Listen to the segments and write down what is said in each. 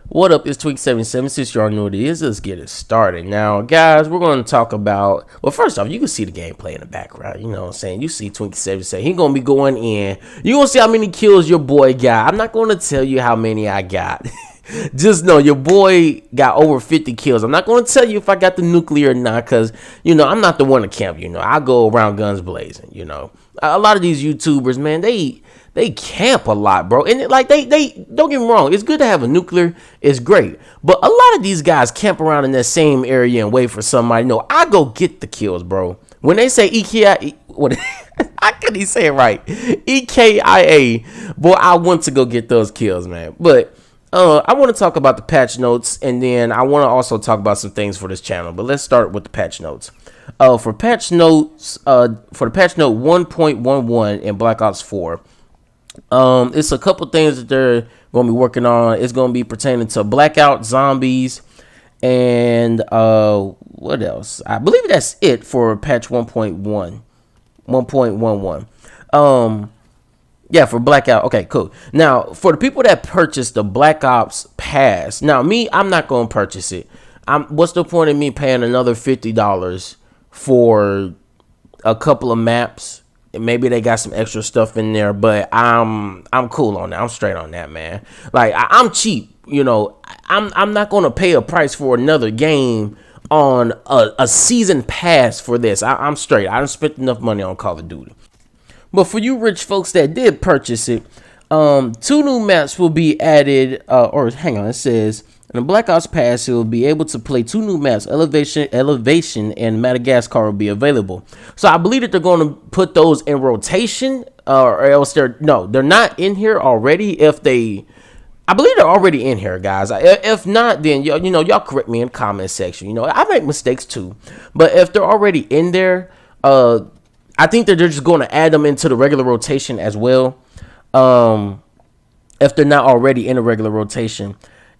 What up, it's Tweak776. Since you already know what it is, let's get it started. Now, guys, we're going to talk about, well, first off, you can see the gameplay in the background. You know what I'm saying? You see Tweak776. He's going to be going in. You're going to see how many kills your boy got. I'm not going to tell you how many I got. Just know your boy got over 50 kills. I'm not going to tell you if I got the nuclear or not because, you know, I'm not the one to camp. You know, I go around guns blazing, you know. A lot of these YouTubers, man, they camp a lot, bro. And they don't get me wrong, it's good to have a nuclear, it's great. But a lot of these guys camp around in that same area and wait for somebody. No, I go get the kills, bro. When they say EKIA, what I couldn't even say it right. EKIA, boy, I want to go get those kills, man. But I want to talk about the patch notes, and then I want to also talk about some things for this channel. But let's start with the patch notes. For patch notes, for the patch note 1.11 in Black Ops 4. It's a couple things that they're going to be working on. It's going to be pertaining to blackout, zombies, and what else? I believe that's it for patch 1.11. Yeah, for blackout. Okay, cool. Now, for the people that purchased the Black Ops pass, now me, I'm not going to purchase it. What's the point of me paying another $50 for a couple of maps? Maybe they got some extra stuff in there, but I'm cool on that. I'm straight on that, man. Like I'm cheap, you know. I'm not gonna pay a price for another game on a season pass for this. I'm straight. I done spent enough money on Call of Duty. But for you rich folks that did purchase it, 2 new maps will be added. Or hang on, it says in the Black Ops Pass, you will be able to play 2 new maps. Elevation, and Madagascar will be available. So I believe that they're going to put those in rotation, or else they're not in here already. I believe they're already in here, guys. If not, then y'all correct me in the comment section. You know, I make mistakes too, but if they're already in there, I think that they're just going to add them into the regular rotation as well. If they're not already in a regular rotation.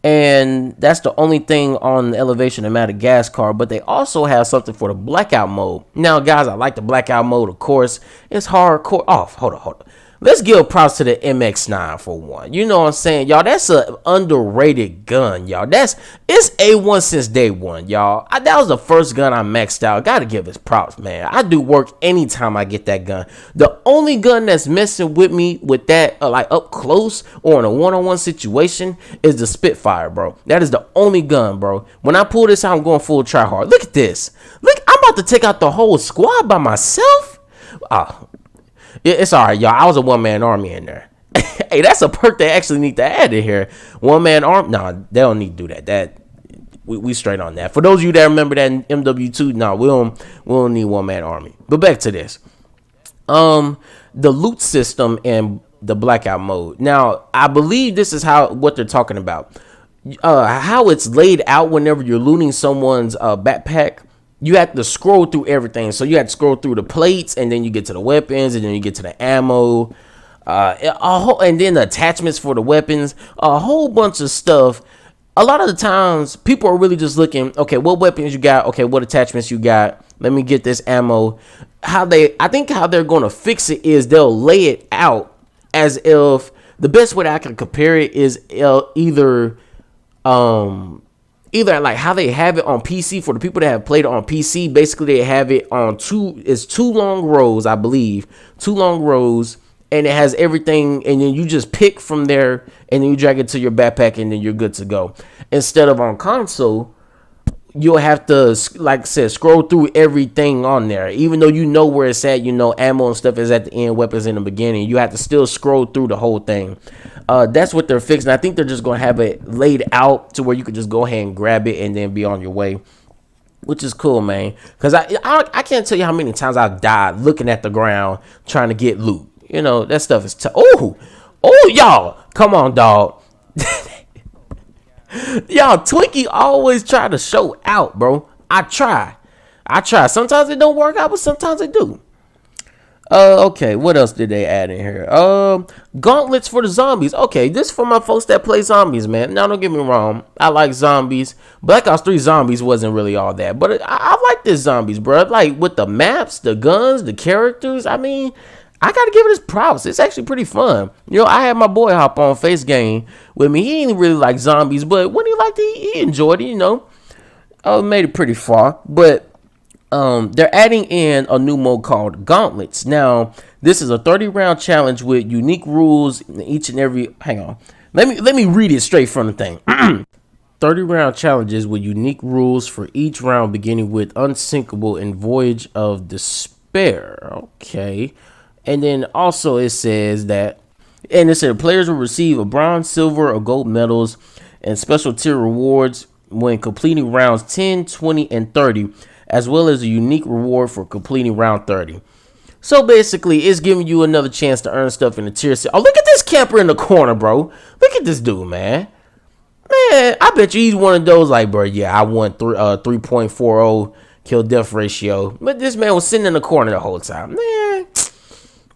And that's the only thing on the Elevation and Madagascar. But they also have something for the blackout mode. Now, guys, I like the blackout mode, of course. It's hardcore. Oh, hold on. Let's give props to the MX9 for one. You know what I'm saying, y'all? That's an underrated gun, y'all. It's A1 since day one, y'all. That was the first gun I maxed out. Gotta give it props, man. I do work anytime I get that gun. The only gun that's messing with me with that, like up close or in a one-on-one situation, is the Spitfire, bro. That is the only gun, bro. When I pull this out, I'm going full try hard. Look at this. Look, I'm about to take out the whole squad by myself. It's all right, y'all. I was a one-man army in there. Hey, that's a perk they actually need to add in here. One-man army. No, they don't need to do that. We straight on that. For those of you that remember that in MW2, no, we don't need one-man army. But back to this. The loot system in the blackout mode. Now, I believe this is what they're talking about. How it's laid out whenever you're looting someone's backpack. You have to scroll through everything. So you have to scroll through the plates, and then you get to the weapons, and then you get to the ammo, and then the attachments for the weapons, a whole bunch of stuff. A lot of the times, people are really just looking, okay, what weapons you got? Okay, what attachments you got? Let me get this ammo. I think how they're going to fix it is they'll lay it out as if, the best way that I can compare it is either like how they have it on PC. For the people that have played it on PC, basically they have it on two long rows, I believe, 2 long rows, and it has everything, and then you just pick from there, and then you drag it to your backpack, and then you're good to go. Instead of on console, you'll have to, like I said, scroll through everything on there. Even though you know where it's at, you know ammo and stuff is at the end, weapons in the beginning, you have to still scroll through the whole thing. That's what they're fixing. I think they're just going to have it laid out to where you could just go ahead and grab it and then be on your way, which is cool, man. Because I can't tell you how many times I've died looking at the ground trying to get loot. You know, that stuff is oh, y'all, come on, dog. Y'all, Twinkie always try to show out, bro. I try. Sometimes it don't work out, but sometimes it do. Okay, what else did they add in here? Gauntlets for the zombies. Okay, this for my folks that play zombies, man. Now, don't get me wrong. I like zombies. Black Ops 3 zombies wasn't really all that, but I like this zombies, bro. Like, with the maps, the guns, the characters, I mean, I gotta give it his props. It's actually pretty fun. You know, I had my boy hop on Face Game with me. He ain't really like zombies, but when he liked it, he enjoyed it. You know, made it pretty far. But they're adding in a new mode called Gauntlets. Now, this is a 30-round challenge with unique rules in each and every. Hang on, let me read it straight from the thing. 30-round challenges with unique rules for each round, beginning with Unsinkable and Voyage of Despair. Okay. And then also it says that, and it said players will receive a bronze, silver, or gold medals and special tier rewards when completing rounds 10, 20, and 30, as well as a unique reward for completing round 30. So basically, it's giving you another chance to earn stuff in the tier. Oh, look at this camper in the corner, bro. Look at this dude, man. Man, I bet you he's one of those like, bro, yeah, I won 3.40 kill death ratio. But this man was sitting in the corner the whole time. Man,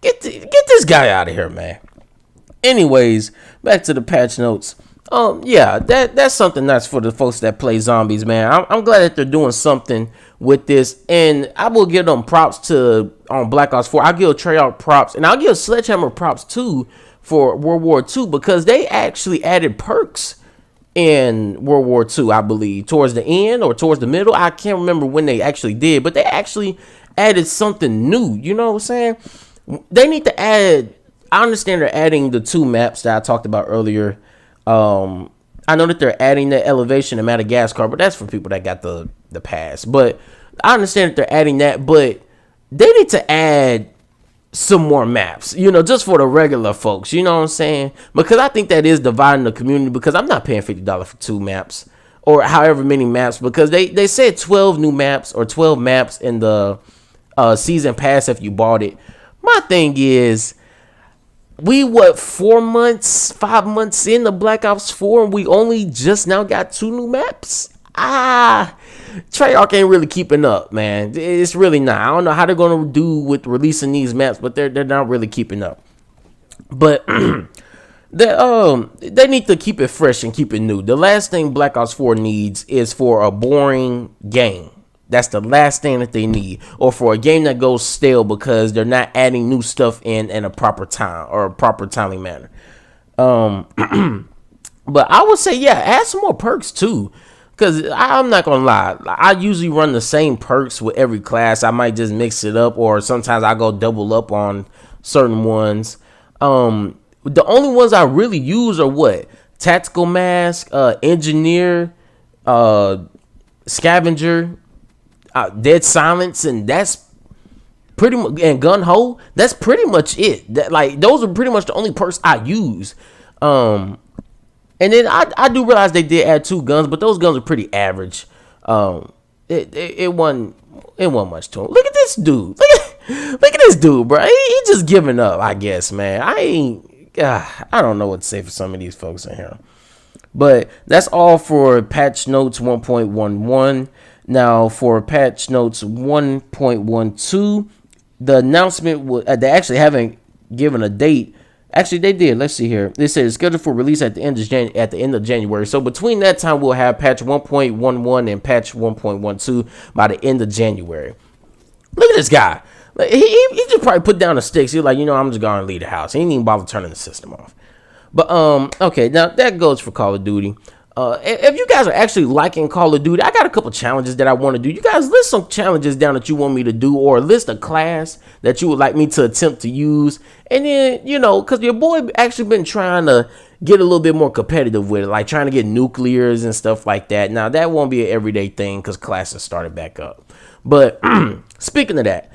get this guy out of here, man. Anyways, back to the patch notes. Yeah, that's something nice for the folks that play zombies, man. I'm glad that they're doing something with this, and I will give them props on Black Ops 4. I'll give Treyarch props, and I'll give Sledgehammer props too for World War II, because they actually added perks in World War II, I believe, towards the end or towards the middle. I can't remember when they actually did, but they actually added something new. You know what I'm saying? They need to add. I understand they're adding the 2 maps that I talked about earlier. I know that they're adding the elevation in Madagascar, but that's for people that got the pass. But I understand that they're adding that, but they need to add some more maps, you know, just for the regular folks, you know what I'm saying? Because I think that is dividing the community, because I'm not paying $50 for 2 maps or however many maps, because they said 12 new maps or 12 maps in the season pass if you bought it. My thing is, we 5 months in the Black Ops 4, and we only just now got 2 new maps. Treyarch ain't really keeping up, man. It's really not. I don't know how they're gonna do with releasing these maps, but they're not really keeping up. But they need to keep it fresh and keep it new. The last thing Black Ops 4 needs is for a boring game. That's the last thing that they need, or for a game that goes stale because they're not adding new stuff in a proper time or a proper timely manner. But I would say, yeah, add some more perks too. Because I'm not going to lie, I usually run the same perks with every class. I might just mix it up, or sometimes I go double up on certain ones. The only ones I really use are what? Tactical Mask, Engineer, Scavenger, Dead Silence, and that's pretty much, and Gun Ho. That's pretty much it. Those are pretty much the only perks I use. And then I do realize they did add 2 guns, but those guns are pretty average. It wasn't much to him. Look at this dude. Look at this dude, bro. He just giving up, I guess, man. I don't know what to say for some of these folks in here. But that's all for patch notes 1.11. Now for patch notes 1.12, the announcement they actually haven't given a date. Actually, they did. Let's see here. They said it's scheduled for release at the end of January. So between that time, we'll have patch 1.11 and patch 1.12 by the end of January. Look at this guy. He just probably put down the sticks. He's like, I'm just going to leave the house. He didn't even bother turning the system off. But okay, now that goes for Call of Duty. If you guys are actually liking Call of Duty, I got a couple challenges that I want to do. You guys list some challenges down that you want me to do, or list a class that you would like me to attempt to use. And then, because your boy actually been trying to get a little bit more competitive with it, like trying to get nuclears and stuff like that. Now, that won't be an everyday thing because classes started back up. But speaking of that,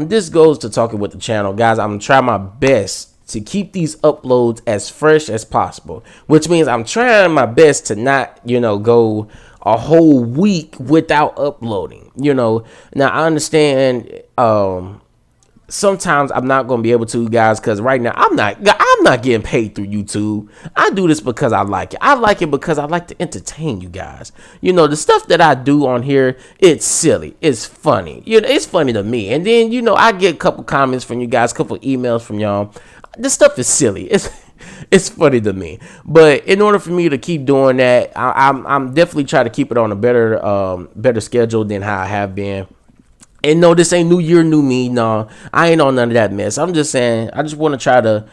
this goes to talking with the channel. Guys, I'm going to try my best to keep these uploads as fresh as possible, which means I'm trying my best to not, go a whole week without uploading. Now I understand sometimes I'm not going to be able to, guys, because right now I'm not getting paid through YouTube. I do this because I like it. I like it because I like to entertain you guys. The stuff that I do on here, it's silly, it's funny. It's funny to me. And then I get a couple comments from you guys, a couple emails from y'all. This stuff is silly. It's funny to me. But in order for me to keep doing that, I'm definitely trying to keep it on a better schedule than how I have been. And no, this ain't new year, new me. No, I ain't on none of that mess. I'm just saying, I just want to try to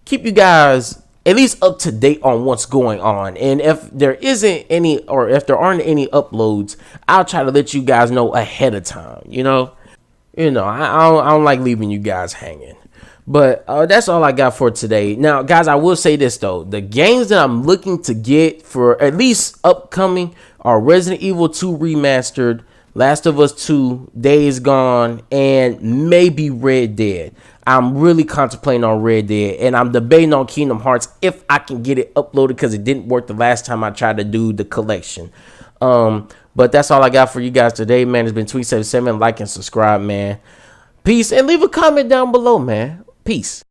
keep you guys at least up to date on what's going on. And if there isn't any, or if there aren't any uploads, I'll try to let you guys know ahead of time. I don't like leaving you guys hanging. But that's all I got for today. Now, guys, I will say this, though. The games that I'm looking to get for at least upcoming are Resident Evil 2 Remastered, Last of Us 2, Days Gone, and maybe Red Dead. I'm really contemplating on Red Dead, and I'm debating on Kingdom Hearts if I can get it uploaded because it didn't work the last time I tried to do the collection. But that's all I got for you guys today, man. It's been Tweet77. Like and subscribe, man. Peace, and leave a comment down below, man. Peace.